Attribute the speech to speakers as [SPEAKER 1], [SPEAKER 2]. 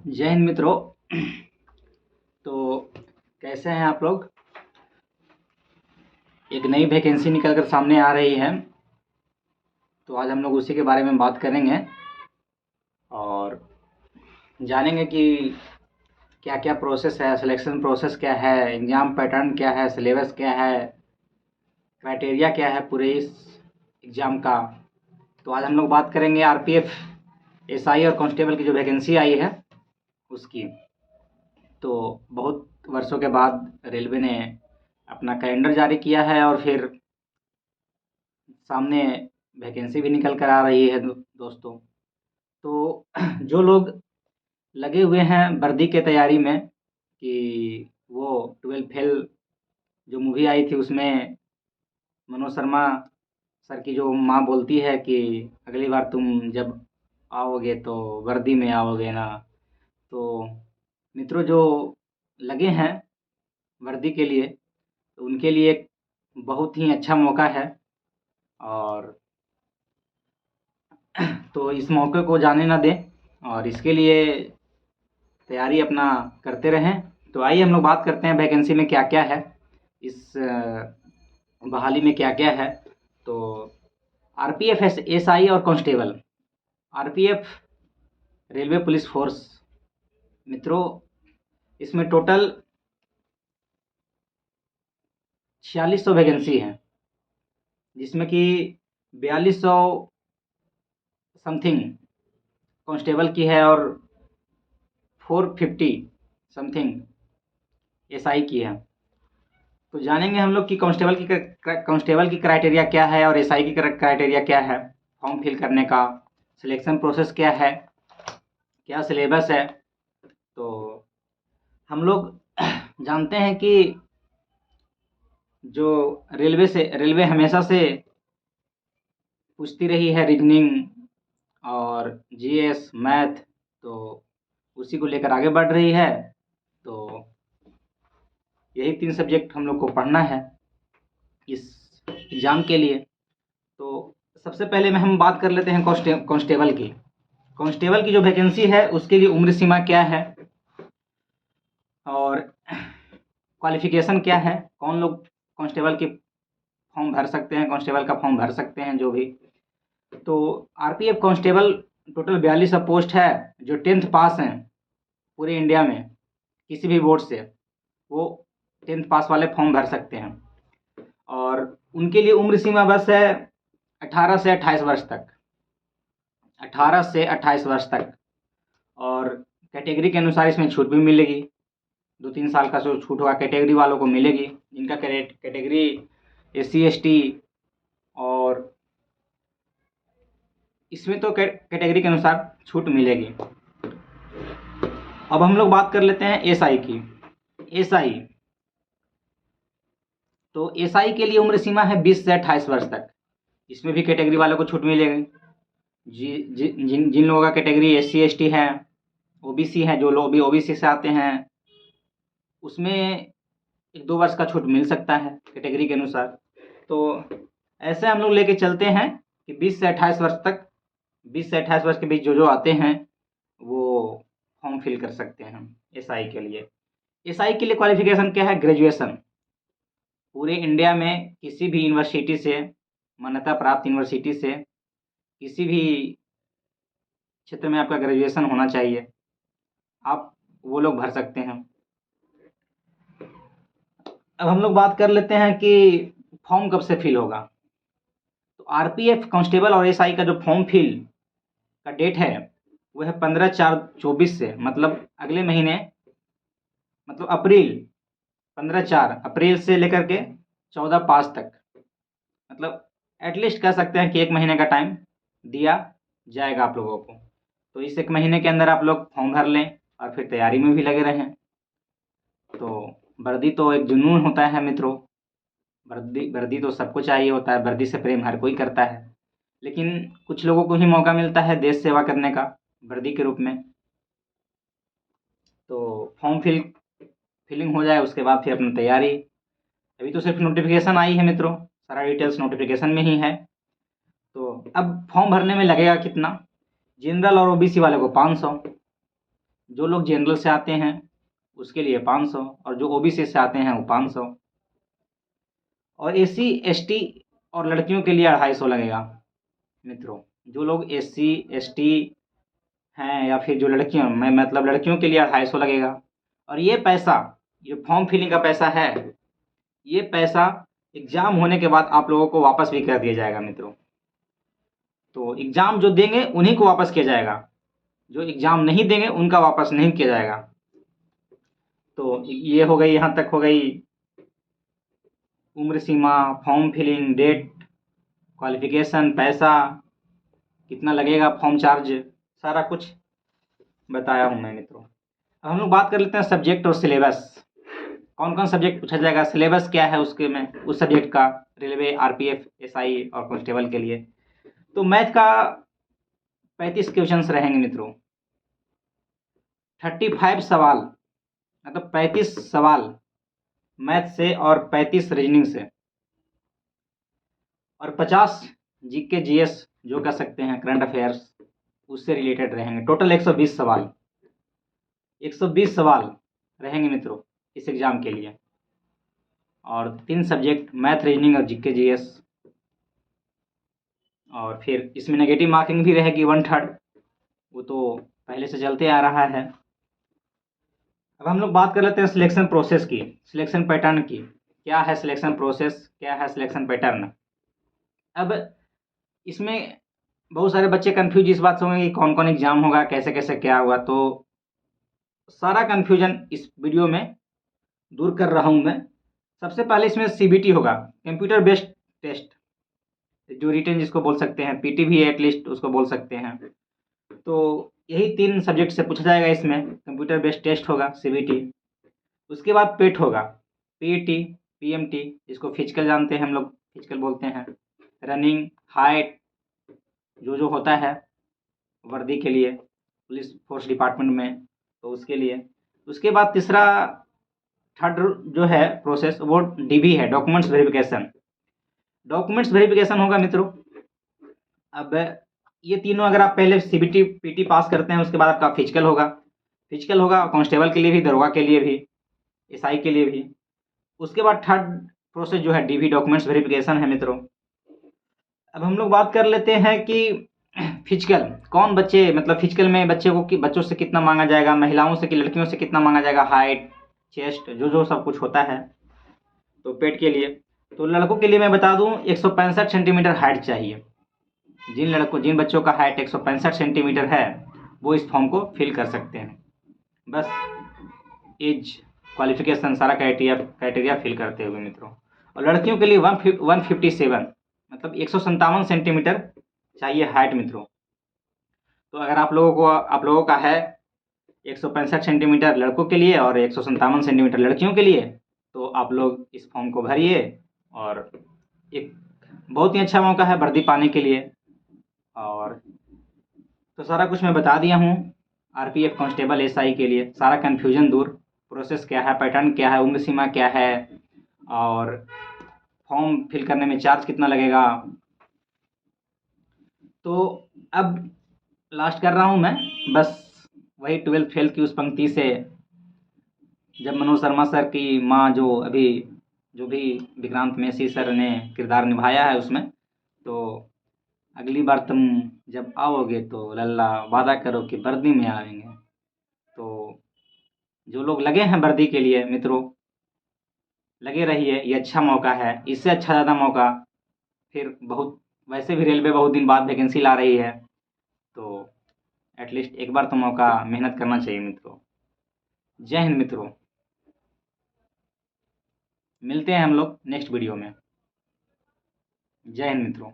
[SPEAKER 1] जय हिंद मित्रों। तो कैसे हैं आप लोग। एक नई वैकेंसी निकल कर सामने आ रही है, तो आज हम लोग उसी के बारे में बात करेंगे और जानेंगे कि क्या क्या प्रोसेस है, सिलेक्शन प्रोसेस क्या है, एग्ज़ाम पैटर्न क्या है, सिलेबस क्या है, क्राइटेरिया क्या है पूरे इस एग्ज़ाम का। तो आज हम लोग बात करेंगे आरपीएफ, एसआई और कांस्टेबल की जो वैकेंसी आई है उसकी। तो बहुत वर्षों के बाद रेलवे ने अपना कैलेंडर जारी किया है और फिर सामने वैकेंसी भी निकल कर आ रही है दोस्तों। तो जो लोग लगे हुए हैं वर्दी के तैयारी में कि वो 12 फेल जो मूवी आई थी उसमें मनोज शर्मा सर की जो माँ बोलती है कि अगली बार तुम जब आओगे तो वर्दी में आओगे ना। तो मित्रों जो लगे हैं वर्दी के लिए, तो उनके लिए एक बहुत ही अच्छा मौका है और तो इस मौके को जाने ना दें और इसके लिए तैयारी अपना करते रहें। तो आइए हम लोग बात करते हैं वैकेंसी में क्या क्या है, इस बहाली में क्या क्या है। तो आरपीएफ, एसआई और constable. RPF railway police force मित्रों, इसमें टोटल 4600 वैकेंसी है, जिसमें कि 4200 समथिंग कांस्टेबल की है और 450 समथिंग एसआई की है। तो जानेंगे हम लोग कि कांस्टेबल की क्राइटेरिया क्या है और एसआई की क्राइटेरिया क्या है, फॉर्म फिल करने का सिलेक्शन प्रोसेस क्या है, क्या सिलेबस है। तो हम लोग जानते हैं कि जो रेलवे हमेशा से पूछती रही है रीजनिंग और जीएस मैथ, तो उसी को लेकर आगे बढ़ रही है। तो यही 3 सब्जेक्ट हम लोग को पढ़ना है इस एग्ज़ाम के लिए। तो सबसे पहले में हम बात कर लेते हैं कांस्टेबल की। कांस्टेबल की जो वैकेंसी है उसके लिए उम्र सीमा क्या है और क्वालिफ़िकेशन क्या है, कौन लोग कांस्टेबल की फॉर्म भर सकते हैं, कांस्टेबल का फॉर्म भर सकते हैं जो भी। तो आरपीएफ कांस्टेबल टोटल 42 पोस्ट है। जो 10th पास हैं पूरे इंडिया में किसी भी बोर्ड से, वो 10th पास वाले फॉर्म भर सकते हैं और उनके लिए उम्र सीमा बस है 18 से 28 वर्ष तक। 18 से 28 वर्ष तक। और कैटेगरी के अनुसार इसमें छूट भी मिलेगी, 2-3 साल का जो छूट होगा कैटेगरी वालों को मिलेगी, जिनका कैटेगरी एससी एसटी। और इसमें तो कैटेगरी के अनुसार छूट मिलेगी। अब हम लोग बात कर लेते हैं एसआई की। एसआई, तो एसआई के लिए उम्र सीमा है 20 से 28 वर्ष तक। इसमें भी कैटेगरी वालों को छूट मिलेगी। जिन लोगों का कैटेगरी एससी एसटी है, ओबीसी है, जो लोग भी ओबीसी से आते हैं, उसमें 1-2 वर्ष का छूट मिल सकता है कैटेगरी के अनुसार। तो ऐसे हम लोग लेके चलते हैं कि 20 से 28 वर्ष तक, 20 से 28 वर्ष के बीच जो आते हैं वो फॉर्म फिल कर सकते हैं एसआई के लिए। एसआई के लिए क्वालिफिकेशन क्या है, ग्रेजुएशन। पूरे इंडिया में किसी भी यूनिवर्सिटी से, मान्यता प्राप्त यूनिवर्सिटी से, किसी भी क्षेत्र में आपका ग्रेजुएशन होना चाहिए, आप वो लोग भर सकते हैं। अब हम लोग बात कर लेते हैं कि फॉर्म कब से फिल होगा। तो आरपीएफ कांस्टेबल और एसआई का जो फॉर्म फिल का डेट है वो है 15/4/24 से, मतलब अगले महीने, मतलब अप्रैल, 15/4 अप्रैल से लेकर के 14/5 तक, मतलब एटलीस्ट कह सकते हैं कि 1 महीने का टाइम दिया जाएगा आप लोगों को। तो इस 1 महीने के अंदर आप लोग फॉर्म भर लें और फिर तैयारी में भी लगे रहें। तो वर्दी तो एक जुनून होता है मित्रों। वर्दी तो सबको चाहिए होता है, वर्दी से प्रेम हर कोई करता है, लेकिन कुछ लोगों को ही मौका मिलता है देश सेवा करने का वर्दी के रूप में। तो फॉर्म फिलिंग हो जाए उसके बाद फिर अपनी तैयारी। अभी तो सिर्फ नोटिफिकेशन आई है मित्रों, सारा डिटेल्स नोटिफिकेशन में ही है। तो अब फॉर्म भरने में लगेगा कितना, जनरल और ओबीसी वाले को 500, जो लोग जनरल से आते हैं उसके लिए 500, और जो ओबीसी से आते हैं वो 500, और एससी एसटी और लड़कियों के लिए 250 लगेगा मित्रों। जो लोग एससी एसटी हैं या फिर जो लड़कियां, मैं मतलब लड़कियों के लिए 250 लगेगा। और ये पैसा, ये फॉर्म फिलिंग का पैसा है, ये पैसा एग्ज़ाम होने के बाद आप लोगों को वापस भी कर दिया जाएगा मित्रों। तो एग्ज़ाम जो देंगे उन्हीं को वापस किया जाएगा, जो एग्ज़ाम नहीं देंगे उनका वापस नहीं किया जाएगा। तो ये हो गई, यहाँ तक हो गई उम्र सीमा, फॉर्म फिलिंग, डेट, क्वालिफ़िकेशन, पैसा कितना लगेगा, फॉर्म चार्ज, सारा कुछ बताया हूँ मैं मित्रों। अब हम लोग बात कर लेते हैं सब्जेक्ट और सिलेबस। कौन कौन सब्जेक्ट पूछा जाएगा, सिलेबस क्या है उसके में, उस सब्जेक्ट का, रेलवे, आरपीएफ, एसआई और कांस्टेबल के लिए। तो मैथ का 35 क्वेश्चंस रहेंगे मित्रों, 35 सवाल, मतलब 35 सवाल मैथ से और 35 रीजनिंग से, और 50 जीके जीएस जो कह सकते हैं करंट अफेयर्स, उससे रिलेटेड रहेंगे। टोटल 120 सवाल, 120 सवाल रहेंगे मित्रों इस एग्ज़ाम के लिए। और 3 सब्जेक्ट मैथ, रीजनिंग और जीके जीएस। और फिर इसमें नेगेटिव मार्किंग भी रहेगी 1/3, वो तो पहले से चलते आ रहा है। अब हम लोग बात कर लेते हैं सिलेक्शन प्रोसेस की, सिलेक्शन पैटर्न की। क्या है सिलेक्शन प्रोसेस, क्या है सिलेक्शन पैटर्न। अब इसमें बहुत सारे बच्चे कंफ्यूज इस बात से होंगे कि कौन कौन एग्ज़ाम होगा, कैसे कैसे क्या होगा। तो सारा कन्फ्यूजन इस वीडियो में दूर कर रहा हूँ मैं। सबसे पहले इसमें सीबीटी होगा, कंप्यूटर बेस्ड टेस्ट, जो रिटन जिसको बोल सकते हैं, पीटी भी एटलीस्ट उसको बोल सकते हैं। तो यही 3 सब्जेक्ट से पूछा जाएगा इसमें। कंप्यूटर बेस्ड टेस्ट होगा सीबीटी, उसके बाद पेट होगा, पीटी, पीएमटी जिसको फिजिकल जानते हैं हम लोग, फिजिकल बोलते हैं, रनिंग, हाइट, जो होता है वर्दी के लिए, पुलिस फोर्स डिपार्टमेंट में, तो उसके लिए। उसके बाद तीसरा, थर्ड जो है प्रोसेस, वो डीबी है, डॉक्यूमेंट्स वेरिफिकेशन। डॉक्यूमेंट्स वेरिफिकेशन होगा मित्रों। अब ये तीनों अगर आप पहले सीबीटी पीटी पास करते हैं, उसके बाद आपका फिजिकल होगा। फिजिकल होगा कांस्टेबल के लिए भी, दरोगा के लिए भी, एसआई के लिए भी। उसके बाद थर्ड प्रोसेस जो है डीबी, डॉक्यूमेंट्स वेरिफिकेशन है मित्रों। अब हम लोग बात कर लेते हैं कि फिजिकल कौन बच्चे, मतलब फिजिकल में बच्चे को कि बच्चों से कितना मांगा जाएगा, महिलाओं से कि लड़कियों से कितना मांगा जाएगा, हाइट, चेस्ट, जो सब कुछ होता है। तो पेट के लिए, तो लड़कों के लिए मैं बता दूं 165 सेंटीमीटर हाइट चाहिए। जिन बच्चों का हाइट 165 सेंटीमीटर है वो इस फॉर्म को फिल कर सकते हैं। बस एज, क्वालिफिकेशन, सारा क्राइटेरिया फिल करते हुए मित्रों। और लड़कियों के लिए 157, मतलब 157 सेंटीमीटर चाहिए हाइट मित्रों। तो अगर आप लोगों का है 165 सेंटीमीटर लड़कों के लिए और 157 सेंटीमीटर लड़कियों के लिए, तो आप लोग इस फॉर्म को भरिए। और एक बहुत ही अच्छा मौका है वर्दी पाने के लिए। और तो सारा कुछ मैं बता दिया हूँ। आरपीएफ, कांस्टेबल, एसआई के लिए सारा कन्फ्यूजन दूर। प्रोसेस क्या है, पैटर्न क्या है, उम्र सीमा क्या है, और फॉर्म फिल करने में चार्ज कितना लगेगा। तो अब लास्ट कर रहा हूँ मैं, बस वही 12th फेल की उस पंक्ति से, जब मनोज शर्मा सर की माँ, जो भी विक्रांत मैसी सर ने किरदार निभाया है उसमें, तो अगली बार तुम जब आओगे तो लल्ला वादा करो कि वर्दी में आएंगे। तो जो लोग लगे हैं वर्दी के लिए मित्रों, लगे रहिए, ये अच्छा मौका है। इससे अच्छा ज़्यादा मौका फिर बहुत, वैसे भी रेलवे बहुत दिन बाद वैकेंसी ला रही है, तो एटलीस्ट एक बार तो मौका मेहनत करना चाहिए मित्रों। जय हिंद मित्रों, मिलते हैं हम लोग नेक्स्ट वीडियो में। जय हिंद मित्रों।